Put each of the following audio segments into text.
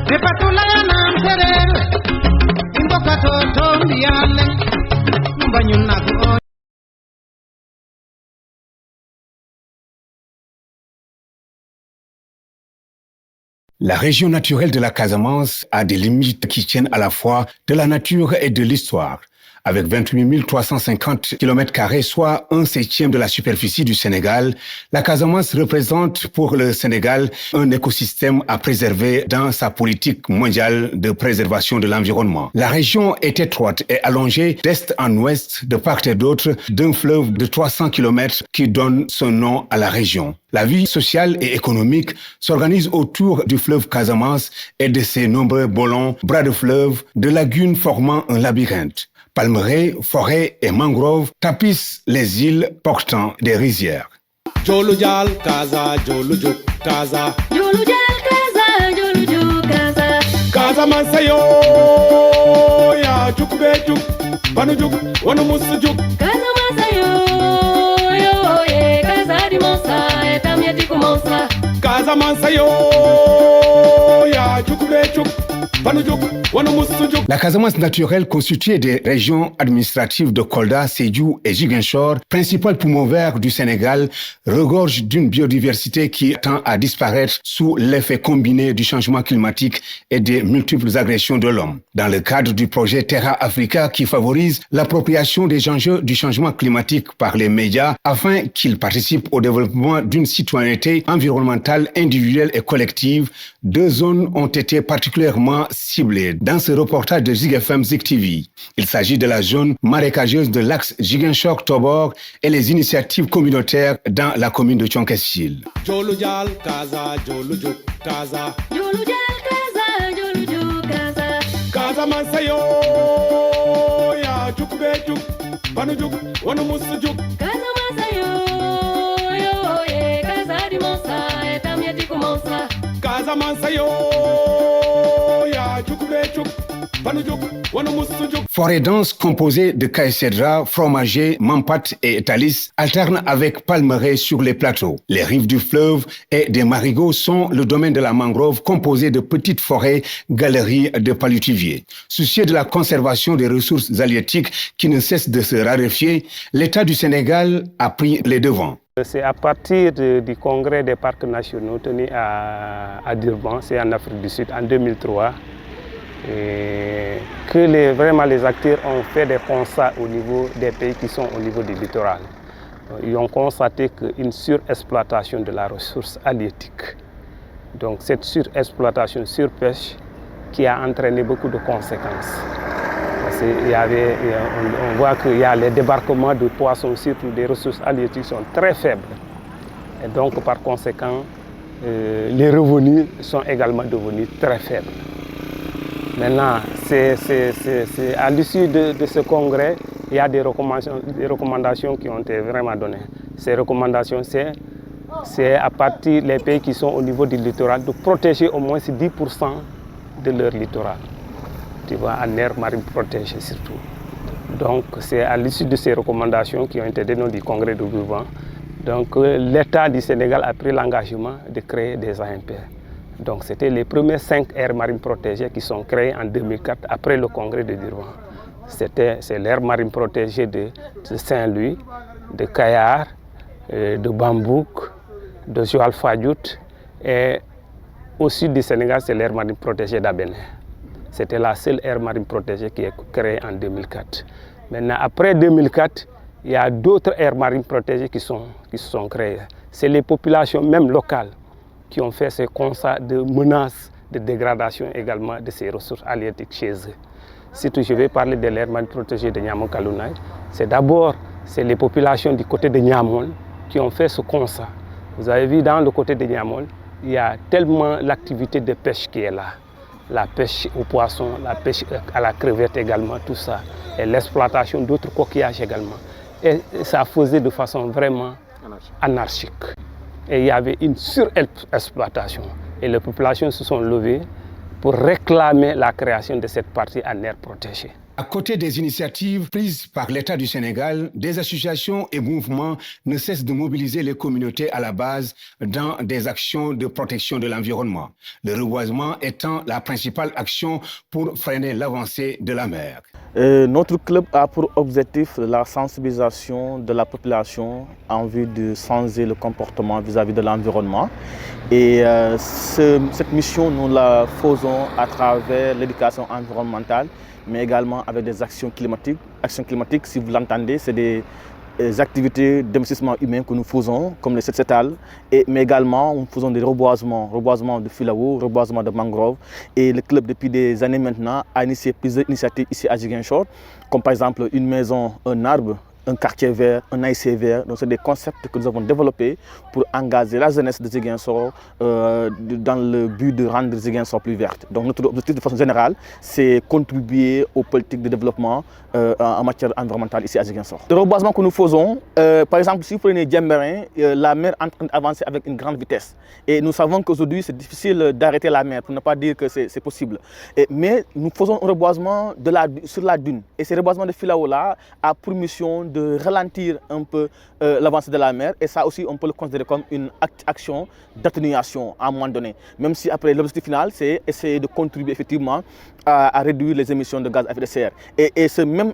La région naturelle de la Casamance a des limites qui tiennent à la fois de la nature et de l'histoire. Avec 28 350 km², soit 1/7 de la superficie du Sénégal, la Casamance représente pour le Sénégal un écosystème à préserver dans sa politique mondiale de préservation de l'environnement. La région est étroite et allongée d'est en ouest, de part et d'autre, d'un fleuve de 300 km qui donne son nom à la région. La vie sociale et économique s'organise autour du fleuve Casamance et de ses nombreux bolons, bras de fleuve, de lagunes formant un labyrinthe. Palmeraies, forêts et mangroves tapissent les îles portant des rizières. Jolujal Kaza, Jolujuk Kaza. Jolujal Kaza, Jolujuk Kaza. Kaza Mansayo, ya Jukbejuk, Banujuk, Wanamusujuk. Kaza Mansayo, yo, Kaza di Monsa, Etamieti Kumonsa. Kaza Mansayo, ya Jukbejuk. La Casamance naturelle, constituée des régions administratives de Kolda, Sédhiou et Ziguinchor, principal poumon vert du Sénégal, regorge d'une biodiversité qui tend à disparaître sous l'effet combiné du changement climatique et des multiples agressions de l'homme. Dans le cadre du projet Terra Africa qui favorise l'appropriation des enjeux du changement climatique par les médias afin qu'ils participent au développement d'une citoyenneté environnementale individuelle et collective, 2 zones ont été particulièrement ciblées dans ce reportage de Zig FM Zik TV. Il s'agit de la zone marécageuse de l'axe Ziguinchor-Tobor et les initiatives communautaires dans la commune de Thionck-Essyl. Jolujal Kaza, Jolujuk Kaza. Jolujal Kaza, Jolujuk Kaza. Kaza Mansayo, ya Jukbejuk, Banujuk, Wanamusujuk. Kaza Mansayo, yo, Kaza di Monsa, Etamieti Kumonsa. Kaza Mansayo. Forêt dense composée de caïcédra, fromager, mampat et étalis alternent avec palmeraies sur les plateaux. Les rives du fleuve et des marigots sont le domaine de la mangrove composée de petites forêts, galeries de palutiviers. Soucieux de la conservation des ressources halieutiques qui ne cessent de se raréfier, l'État du Sénégal a pris les devants. C'est à partir du congrès des parcs nationaux tenu à Durban, c'est en Afrique du Sud, en 2003, que vraiment les acteurs ont fait des constats au niveau des pays qui sont au niveau du littoral. Ils ont constaté qu'une surexploitation de la ressource halieutique. Donc cette surexploitation, surpêche, qui a entraîné beaucoup de conséquences. Parce on voit qu'il y a les débarquements de poissons, surtout des ressources halieutiques, sont très faibles. Et donc par conséquent, les revenus sont également devenus très faibles. Maintenant, à l'issue de ce congrès, il y a des recommandations qui ont été vraiment données. Ces recommandations, c'est à partir des pays qui sont au niveau du littoral, de protéger au moins 10% de leur littoral. Tu vois, en aire marine protégée surtout. Donc, c'est à l'issue de ces recommandations qui ont été données du congrès de Durban. Donc, l'État du Sénégal a pris l'engagement de créer des AMP. Donc c'était les premières 5 aires marines protégées qui sont créées en 2004 après le congrès de Durban. C'est l'aire marine protégée de Saint-Louis, de Kayar, de Bambouk, de Joal Fadiout et au sud du Sénégal c'est l'aire marine protégée d'Abéné. C'était la seule aire marine protégée qui est créée en 2004. Maintenant après 2004, il y a d'autres aires marines protégées qui se sont créées. C'est les populations même locales qui ont fait ce constat de menaces, de dégradation également de ces ressources halieutiques chez eux. Surtout, je vais parler de l'aire marine protégée de Niamey-Kalounaye. C'est d'abord les populations du côté de Niamey qui ont fait ce constat. Vous avez vu dans le côté de Niamey, il y a tellement l'activité de pêche qui est là. La pêche aux poissons, la pêche à la crevette également, tout ça. Et l'exploitation d'autres coquillages également. Et ça faisait de façon vraiment anarchique. Et il y avait une surexploitation. Et les populations se sont levées pour réclamer la création de cette partie en aire protégée. À côté des initiatives prises par l'État du Sénégal, des associations et mouvements ne cessent de mobiliser les communautés à la base dans des actions de protection de l'environnement, le reboisement étant la principale action pour freiner l'avancée de la mer. Notre club a pour objectif la sensibilisation de la population en vue de changer le comportement vis-à-vis de l'environnement. Et cette mission, nous la faisons à travers l'éducation environnementale, mais également avec des actions climatiques. Actions climatiques, si vous l'entendez, c'est des activités d'investissement humain que nous faisons, comme les setsetals, mais également nous faisons des reboisements de filao, reboisements de mangroves. Et le club, depuis des années maintenant, a initié plusieurs initiatives ici à Ziguinchor, comme par exemple une maison, un arbre, un quartier vert, un AIC vert. Donc c'est des concepts que nous avons développés pour engager la jeunesse de Ziguinchor dans le but de rendre Ziguinchor plus verte. Donc notre objectif de façon générale, c'est contribuer aux politiques de développement en matière environnementale ici à Ziguinchor. Le reboisement que nous faisons, par exemple, si vous prenez Djemberin, la mer est en train d'avancer avec une grande vitesse. Et nous savons qu'aujourd'hui, c'est difficile d'arrêter la mer, pour ne pas dire que c'est possible. Mais nous faisons un reboisement sur la dune. Et ce reboisement de filao-là a pour mission de ralentir un peu l'avancée de la mer. Et ça aussi, on peut le considérer comme une action d'atténuation à un moment donné. Même si après, l'objectif final, c'est essayer de contribuer effectivement à réduire les émissions de gaz à effet de serre. Et ces mêmes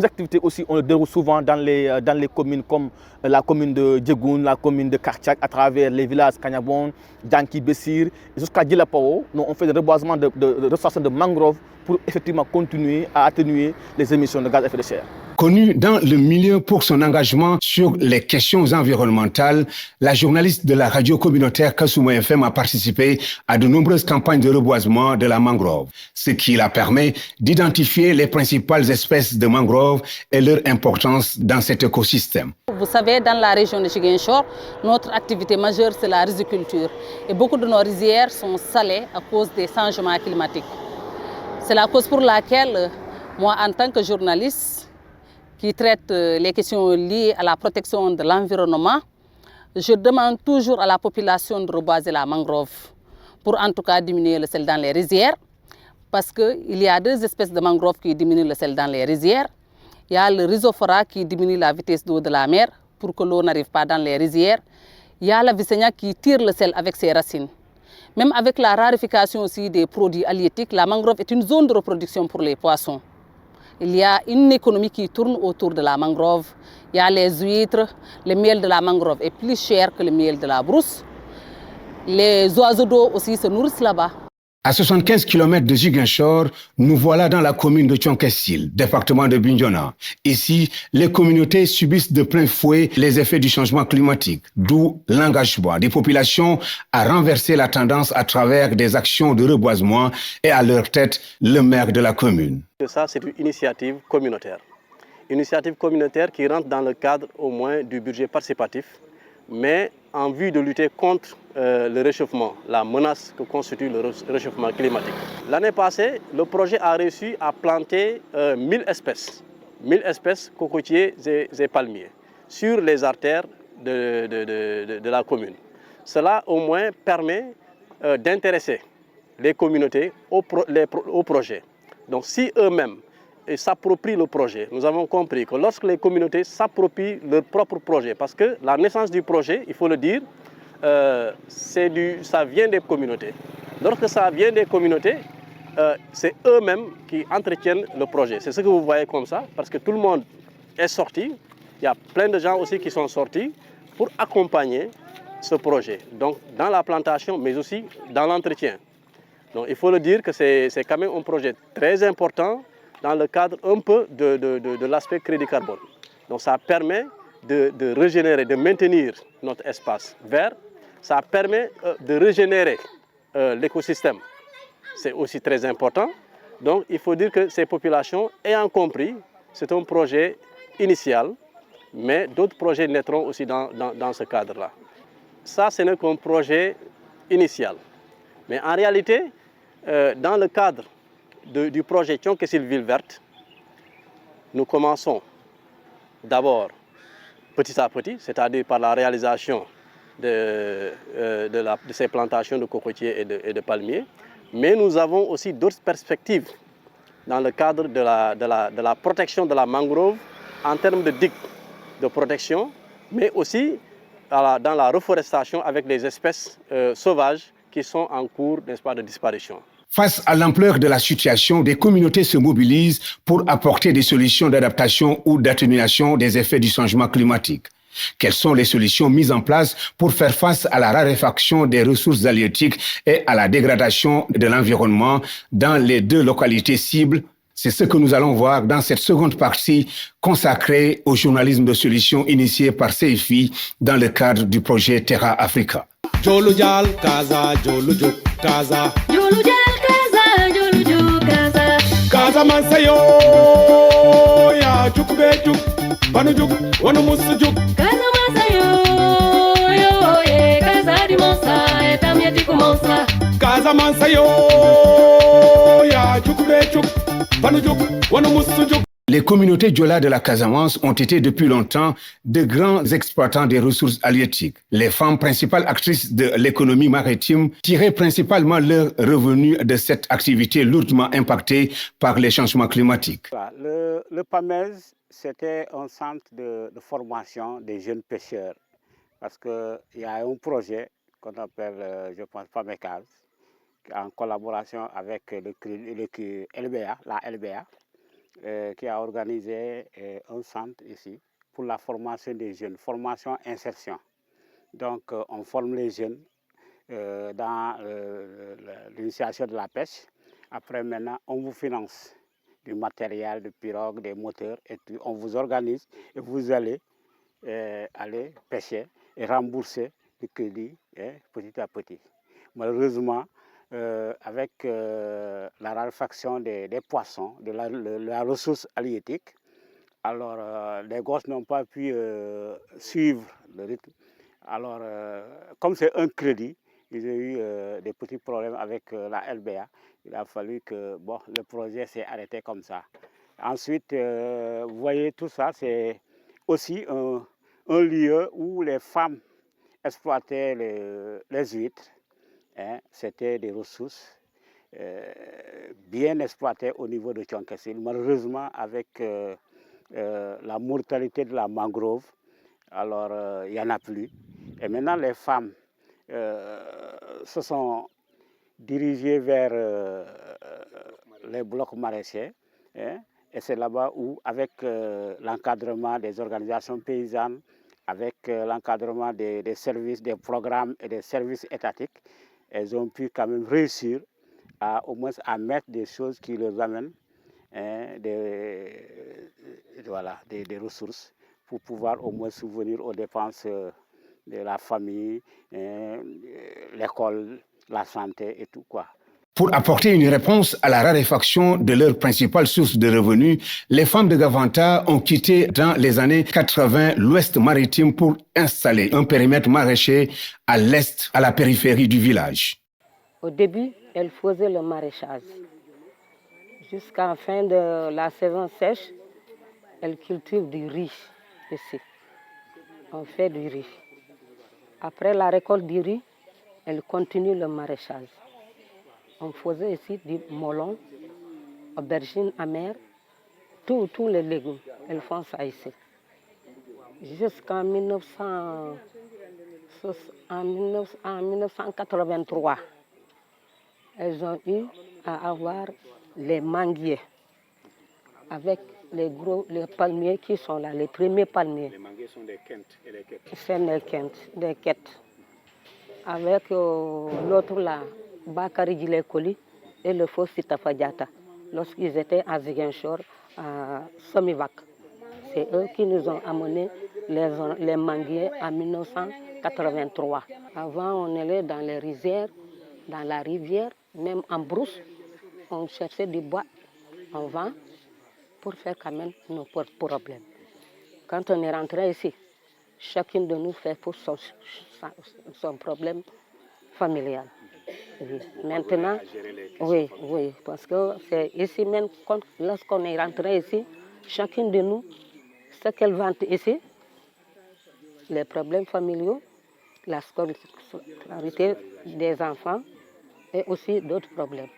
activités aussi, on le déroule souvent dans les communes comme la commune de Djegoun, la commune de Kartchak, à travers les villages Kanyabon, Djanki, Bessir, jusqu'à Djilapao. Nous, on fait des reboisements de ressources de mangroves pour effectivement continuer à atténuer les émissions de gaz à effet de serre. Connue dans le milieu pour son engagement sur les questions environnementales, la journaliste de la radio communautaire Kassouma FM a participé à de nombreuses campagnes de reboisement de la mangrove, ce qui la permet d'identifier les principales espèces de mangroves et leur importance dans cet écosystème. Vous savez, dans la région de Ziguinchor, notre activité majeure, c'est la riziculture. Et beaucoup de nos rizières sont salées à cause des changements climatiques. C'est la cause pour laquelle, moi, en tant que journaliste, qui traite les questions liées à la protection de l'environnement, je demande toujours à la population de reboiser la mangrove pour en tout cas diminuer le sel dans les rizières, parce qu'il y a deux espèces de mangroves qui diminuent le sel dans les rizières. Il y a le rhizophora qui diminue la vitesse d'eau de la mer pour que l'eau n'arrive pas dans les rizières. Il y a la Vicenia qui tire le sel avec ses racines. Même avec la raréfaction aussi des produits halieutiques, la mangrove est une zone de reproduction pour les poissons. Il y a une économie qui tourne autour de la mangrove. Il y a les huîtres, le miel de la mangrove est plus cher que le miel de la brousse. Les oiseaux d'eau aussi se nourrissent là-bas. À 75 km de Ziguinchor, nous voilà dans la commune de Thionkessil, département de Bignona. Ici, les communautés subissent de plein fouet les effets du changement climatique, d'où l'engagement des populations à renverser la tendance à travers des actions de reboisement et à leur tête le maire de la commune. Ça, c'est une initiative communautaire. Une initiative communautaire qui rentre dans le cadre au moins du budget participatif, mais en vue de lutter contre le réchauffement, la menace que constitue le réchauffement climatique. L'année passée, le projet a réussi à planter 1000 espèces cocotiers et palmiers sur les artères de la commune. Cela au moins permet d'intéresser les communautés au projet. Donc si eux-mêmes s'approprient le projet, nous avons compris que lorsque les communautés s'approprient leur propre projet, parce que la naissance du projet, il faut le dire, ça vient des communautés. Lorsque ça vient des communautés, c'est eux-mêmes qui entretiennent le projet. C'est ce que vous voyez comme ça, parce que tout le monde est sorti. Il y a plein de gens aussi qui sont sortis pour accompagner ce projet. Donc dans la plantation, mais aussi dans l'entretien. Donc il faut le dire que c'est quand même un projet très important dans le cadre un peu de l'aspect crédit carbone. Donc ça permet de régénérer, de maintenir notre espace vert. Ça permet de régénérer l'écosystème. C'est aussi très important. Donc il faut dire que ces populations ayant compris, c'est un projet initial, mais d'autres projets naîtront aussi dans ce cadre-là. Ça, ce n'est qu'un projet initial. Mais en réalité, dans le cadre du projet Thionkessil Ville Verte, nous commençons d'abord petit à petit, c'est-à-dire par la réalisation de ces plantations de cocotiers et de palmiers, mais nous avons aussi d'autres perspectives dans le cadre de la protection de la mangrove en termes de digues de protection, mais aussi dans la reforestation avec des espèces sauvages qui sont en cours, n'est-ce pas, de disparition. Face à l'ampleur de la situation, des communautés se mobilisent pour apporter des solutions d'adaptation ou d'atténuation des effets du changement climatique. Quelles sont les solutions mises en place pour faire face à la raréfaction des ressources halieutiques et à la dégradation de l'environnement dans les deux localités cibles? C'est ce que nous allons voir dans cette seconde partie consacrée au journalisme de solutions initié par CFI dans le cadre du projet Terra Africa. Jolu Jal Kaza, Jolu Juk Kaza. Jolu Jal Kaza, Jolu Juk Kaza. Kaza Mansayo, ya Juk Be Juk, Banu Juk, Wanu Musu Juk. Kaza Mansayo, yo, ye, Kaza di Monsa, Etamieti Kumonsa. Kaza Mansayo, ya Juk Be Juk, Banu Juk, Wanu Musu Juk. Les communautés Diola de la Casamance ont été depuis longtemps de grands exploitants des ressources halieutiques. Les femmes principales actrices de l'économie maritime tiraient principalement leurs revenus de cette activité lourdement impactée par les changements climatiques. Le PAMES, c'était un centre de formation des jeunes pêcheurs parce qu'il y a un projet qu'on appelle, je pense, PAMECAS, en collaboration avec la LBA. Qui a organisé un centre ici pour la formation des jeunes, formation insertion. Donc on forme les jeunes dans l'initiation de la pêche. Après maintenant, on vous finance du matériel, de pirogues, des moteurs, et tout. On vous organise et vous allez aller pêcher et rembourser le crédit petit à petit. Malheureusement, avec la raréfaction des poissons, de la ressource halieutique, alors les gosses n'ont pas pu suivre le rythme. Alors, comme c'est un crédit, ils ont eu des petits problèmes avec la LBA. Il a fallu que le projet s'est arrêté comme ça. Ensuite, vous voyez, tout ça, c'est aussi un lieu où les femmes exploitaient les huîtres. C'était des ressources bien exploitées au niveau de Tchonkessil. Malheureusement, avec la mortalité de la mangrove, alors il n'y en a plus. Et maintenant, les femmes se sont dirigées vers les blocs maraîchers. Et c'est là-bas où, avec l'encadrement des organisations paysannes, avec l'encadrement des services, des programmes et des services étatiques, elles ont pu quand même réussir au moins à mettre des choses qui leur amènent des ressources pour pouvoir au moins subvenir aux dépenses de la famille, l'école, la santé et tout quoi. Pour apporter une réponse à la raréfaction de leur principale source de revenus, les femmes de Gavanta ont quitté dans les années 80 l'ouest maritime pour installer un périmètre maraîcher à l'est, à la périphérie du village. Au début, elles faisaient le maraîchage. Jusqu'à la fin de la saison sèche, elles cultivent du riz ici. On fait du riz. Après la récolte du riz, elles continuent le maraîchage. On faisait ici du melon, aubergines amères, tous les légumes. Elles font ça ici. Jusqu'en 1983, elles ont eu à avoir les manguiers avec les palmiers qui sont là, les premiers palmiers. Les manguiers sont des quintes et des quêtes. C'est des quêtes. Avec l'autre là, Bakary Djilekoli et le faux Sitafa Diatta, lorsqu'ils étaient à Ziguinchor, à Somivac. C'est eux qui nous ont amené les manguiers en 1983. Avant, on allait dans les rizières, dans la rivière, même en brousse. On cherchait du bois, on vend pour faire quand même nos problèmes. Quand on est rentré ici, chacune de nous fait pour son problème familial. Oui. Maintenant, oui, parce que c'est ici même, lorsqu'on est rentré ici, chacune de nous, ce qu'elle vend ici, les problèmes familiaux, la scolarité des enfants et aussi d'autres problèmes.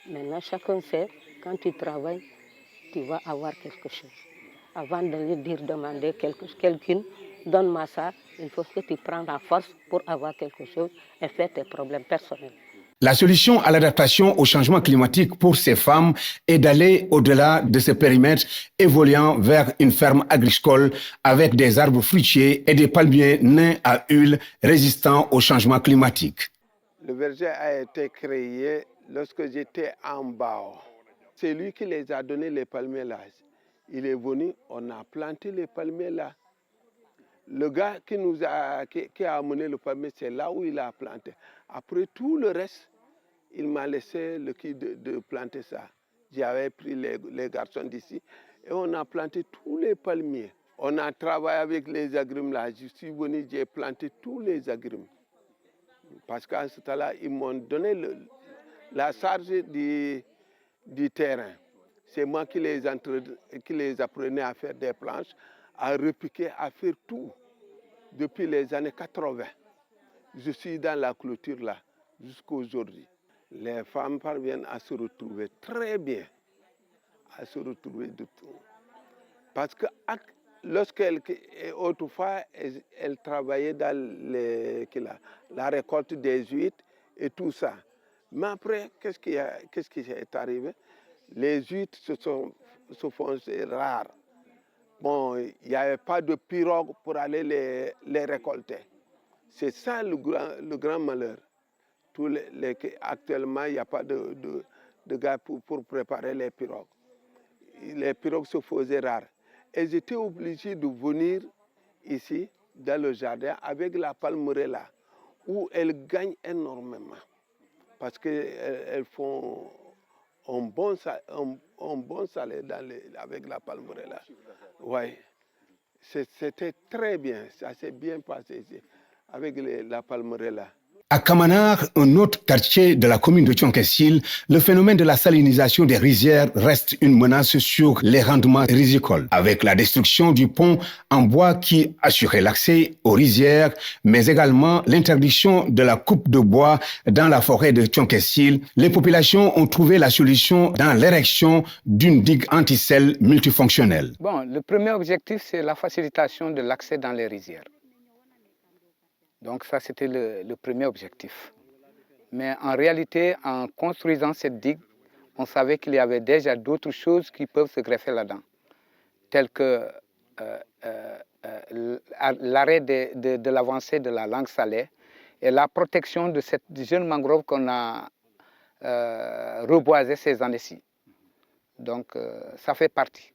Maintenant, chacun sait Quand tu travailles, tu vas avoir quelque chose. Avant de lui dire demander quelqu'un, donne-moi ça, il faut que tu prennes la force pour avoir quelque chose et faire tes problèmes personnels. La solution à l'adaptation au changement climatique pour ces femmes est d'aller au-delà de ce périmètre, évoluant vers une ferme agricole avec des arbres fruitiers et des palmiers nains à huile résistants au changement climatique. Le verger a été créé lorsque j'étais en bas. C'est lui qui les a donné les palmiers là. Il est venu, on a planté les palmiers là. Le gars qui a amené le palmier, c'est là où il a planté. Après tout le reste, il m'a laissé le kit de planter ça. J'avais pris les garçons d'ici et on a planté tous les palmiers. On a travaillé avec les agrumes là. Je suis venu, j'ai planté tous les agrumes. Parce qu'à ce temps-là, ils m'ont donné la charge du terrain. C'est moi qui les apprenais à faire des planches, à repiquer, à faire tout. Depuis les années 80, je suis dans la clôture là, jusqu'à aujourd'hui. Les femmes parviennent à se retrouver très bien, à se retrouver de tout. Parce que autrefois, elles travaillaient dans la récolte des huîtres et tout ça. Mais après, qu'est-ce qui est arrivé? Les huîtres se font rares. Bon, il n'y avait pas de pirogue pour aller les récolter. C'est ça le grand malheur. Actuellement, il n'y a pas de gars pour préparer les pirogues. Les pirogues se faisaient rares. Et j'étais obligé de venir ici, dans le jardin, avec la palmeraie là, où elles gagnent énormément. Parce qu'elles font un bon salaire avec la palmeraie là. Oui, c'était très bien, ça s'est bien passé ici, avec la palmeraie là. À Kamanar, un autre quartier de la commune de Thionck-Essyl, le phénomène de la salinisation des rizières reste une menace sur les rendements rizicoles. Avec la destruction du pont en bois qui assurait l'accès aux rizières, mais également l'interdiction de la coupe de bois dans la forêt de Thionck-Essyl, les populations ont trouvé la solution dans l'érection d'une digue anti-sel multifonctionnelle. Bon, le premier objectif, c'est la facilitation de l'accès dans les rizières. Donc ça, c'était le premier objectif. Mais en réalité, en construisant cette digue, on savait qu'il y avait déjà d'autres choses qui peuvent se greffer là-dedans, telles que l'arrêt de l'avancée de la langue salée et la protection de cette jeune mangrove qu'on a reboisée ces années-ci. Donc ça fait partie.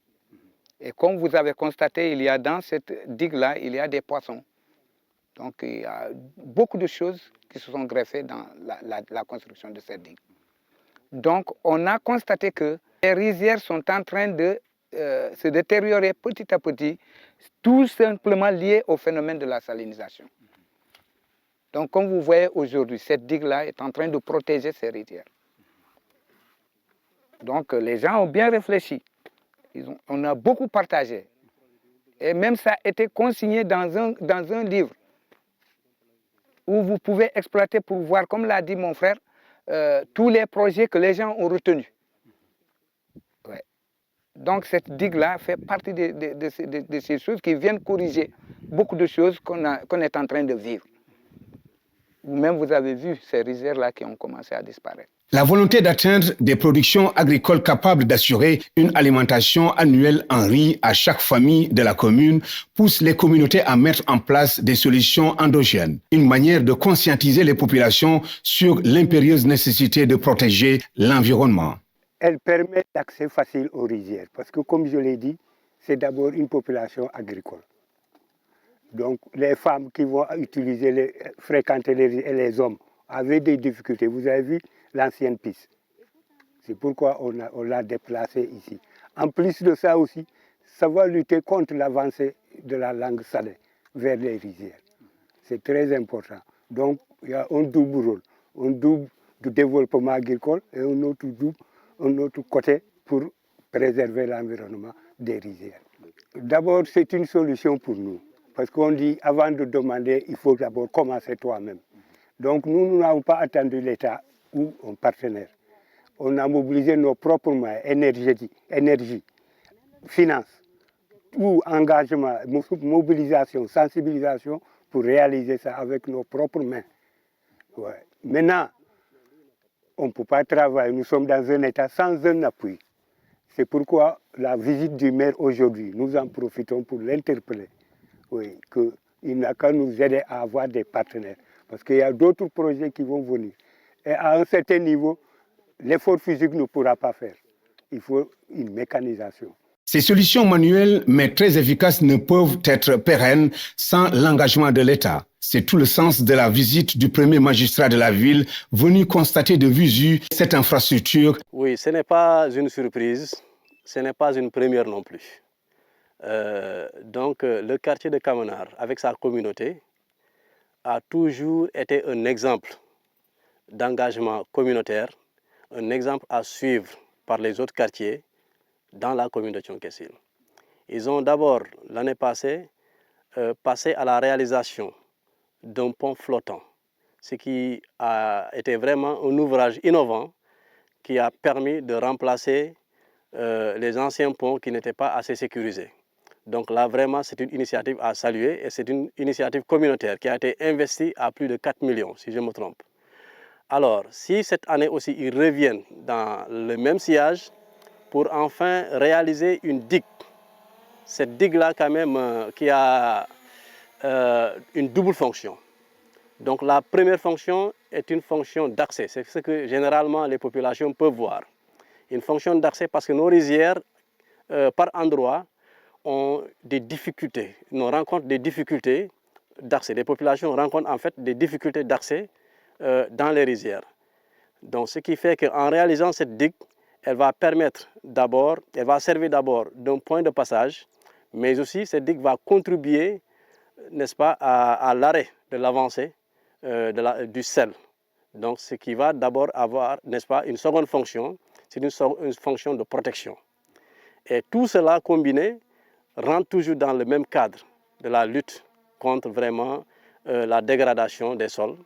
Et comme vous avez constaté, il y a dans cette digue-là, il y a des poissons. Donc il y a beaucoup de choses qui se sont greffées dans la construction de cette digue. Donc on a constaté que les rizières sont en train de se détériorer petit à petit, tout simplement lié au phénomène de la salinisation. Donc comme vous voyez aujourd'hui, cette digue-là est en train de protéger ces rizières. Donc les gens ont bien réfléchi, on a beaucoup partagé. Et même ça a été consigné dans un livre où vous pouvez exploiter pour voir, comme l'a dit mon frère, tous les projets que les gens ont retenus. Ouais. Donc cette digue-là fait partie de ces choses qui viennent corriger beaucoup de choses qu'on est en train de vivre. Vous-même, vous avez vu ces rizières-là qui ont commencé à disparaître. La volonté d'atteindre des productions agricoles capables d'assurer une alimentation annuelle en riz à chaque famille de la commune pousse les communautés à mettre en place des solutions endogènes, une manière de conscientiser les populations sur l'impérieuse nécessité de protéger l'environnement. Elle permet l'accès facile aux rizières parce que, comme je l'ai dit, c'est d'abord une population agricole. Donc les femmes qui vont fréquenter les rizières et les hommes avaient des difficultés. Vous avez vu l'ancienne piste. C'est pourquoi on l'a déplacé ici. En plus de ça aussi, ça va lutter contre l'avancée de la langue salée vers les rizières. C'est très important. Donc, il y a un double rôle. Un double de développement agricole et un autre côté pour préserver l'environnement des rizières. D'abord, c'est une solution pour nous. Parce qu'on dit, avant de demander, il faut d'abord commencer toi-même. Donc, nous n'avons pas attendu l'État ou un partenaire. on a mobilisé nos propres moyens, énergie, finances, tout engagement, mobilisation, sensibilisation pour réaliser ça avec nos propres mains. Ouais. Maintenant, on ne peut pas travailler, nous sommes dans un état sans un appui. C'est pourquoi la visite du maire aujourd'hui, nous en profitons pour l'interpeller. Oui, qu'il n'a qu'à nous aider à avoir des partenaires. Parce qu'il y a d'autres projets qui vont venir. Et à un certain niveau, l'effort physique ne pourra pas faire. Il faut une mécanisation. Ces solutions manuelles, mais très efficaces, ne peuvent être pérennes sans l'engagement de l'État. C'est tout le sens de la visite du premier magistrat de la ville, venu constater de visu cette infrastructure. Oui, ce n'est pas une surprise, ce n'est pas une première non plus. Donc le quartier de Kamanar, avec sa communauté, a toujours été un exemple d'engagement communautaire, un exemple à suivre par les autres quartiers dans la commune de Thionck-Essyl. Ils ont d'abord, l'année passée, passé à la réalisation d'un pont flottant, ce qui a été vraiment un ouvrage innovant qui a permis de remplacer les anciens ponts qui n'étaient pas assez sécurisés. Donc là, vraiment, c'est une initiative à saluer et c'est une initiative communautaire qui a été investie à plus de 4 millions, si je me trompe. Alors, si cette année aussi, ils reviennent dans le même sillage pour enfin réaliser une digue, cette digue-là quand même qui a une double fonction. Donc la première fonction est une fonction d'accès, c'est ce que généralement les populations peuvent voir. Une fonction d'accès parce que nos rizières, par endroits, ont des difficultés, nous rencontrent des difficultés d'accès. Les populations rencontrent en fait des difficultés d'accès dans les rizières. Donc ce qui fait qu'en réalisant cette digue, elle va permettre d'abord, elle va servir d'abord d'un point de passage, mais aussi cette digue va contribuer, n'est-ce pas, à l'arrêt de l'avancée du sel. Donc ce qui va d'abord avoir, n'est-ce pas, une seconde fonction, c'est une fonction de protection. Et tout cela combiné rentre toujours dans le même cadre de la lutte contre vraiment la dégradation des sols,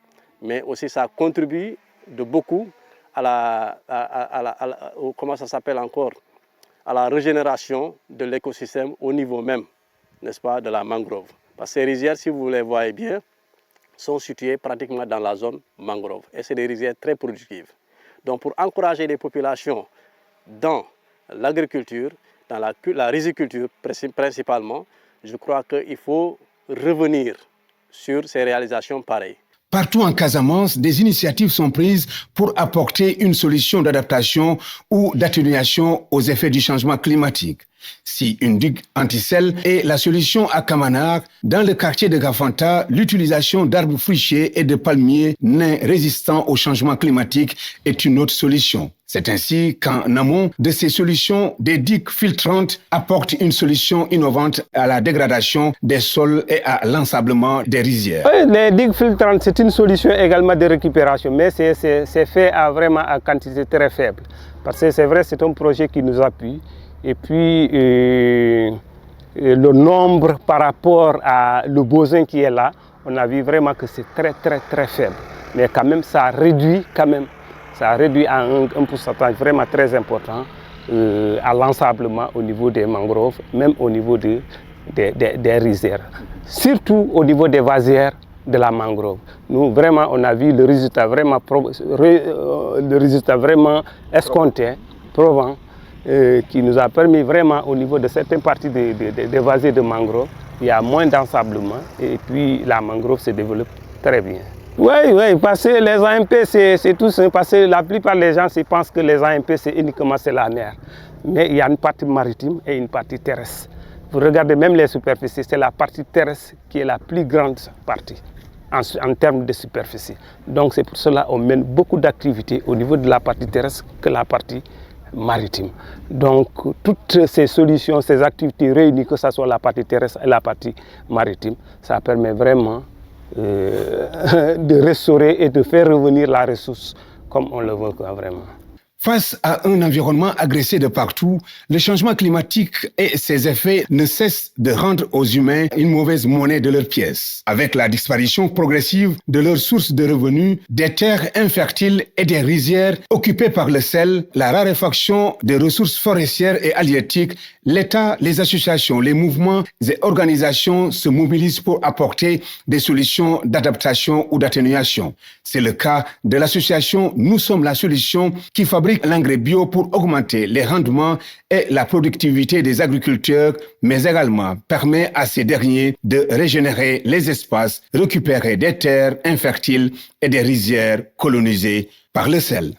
mais aussi ça contribue de beaucoup à comment ça s'appelle encore, à la régénération de l'écosystème au niveau même, n'est-ce pas, de la mangrove. Parce que ces rizières, si vous les voyez bien, sont situées pratiquement dans la zone mangrove. Et c'est des rizières très productives. Donc pour encourager les populations dans l'agriculture, dans la riziculture principalement, je crois qu'il faut revenir sur ces réalisations pareilles. Partout en Casamance, des initiatives sont prises pour apporter une solution d'adaptation ou d'atténuation aux effets du changement climatique. Si une digue anti-sel est la solution à Kamanar, dans le quartier de Gafanta, l'utilisation d'arbres fruitiers et de palmiers nains résistants au changement climatique est une autre solution. C'est ainsi qu'en amont de ces solutions, des digues filtrantes apportent une solution innovante à la dégradation des sols et à l'ensablement des rizières. Oui, les digues filtrantes, c'est une solution également de récupération, mais c'est fait vraiment à quantité très faible. Parce que c'est vrai, c'est un projet qui nous appuie. Et puis, le nombre par rapport à le besoin qui est là, on a vu vraiment que c'est très faible. Mais quand même, ça réduit à un pourcentage vraiment très important à l'ensablement au niveau des mangroves, même au niveau des rizières. Surtout au niveau des vasières de la mangrove. Nous, vraiment, on a vu le résultat vraiment escompté, probant, qui nous a permis vraiment au niveau de certaines parties des vasiers de mangrove, il y a moins d'ensablement et puis la mangrove se développe très bien. Oui, parce que les AMP, c'est tout simple, parce que la plupart des gens pensent que les AMP, c'est uniquement la mer. Mais il y a une partie maritime et une partie terrestre. Vous regardez même les superficies, c'est la partie terrestre qui est la plus grande partie en termes de superficie. Donc c'est pour cela qu'on mène beaucoup d'activités au niveau de la partie terrestre que la partie maritime. Donc toutes ces solutions, ces activités réunies, que ce soit la partie terrestre et la partie maritime, ça permet vraiment de restaurer et de faire revenir la ressource comme on le veut vraiment. Face à un environnement agressé de partout, le changement climatique et ses effets ne cessent de rendre aux humains une mauvaise monnaie de leurs pièces. Avec la disparition progressive de leurs sources de revenus, des terres infertiles et des rizières occupées par le sel, la raréfaction des ressources forestières et halieutiques, l'État, les associations, les mouvements et organisations se mobilisent pour apporter des solutions d'adaptation ou d'atténuation. C'est le cas de l'association Nous sommes la solution qui fabrique l'engrais bio pour augmenter les rendements et la productivité des agriculteurs, mais également permet à ces derniers de régénérer les espaces, récupérer des terres infertiles et des rizières colonisées par le sel.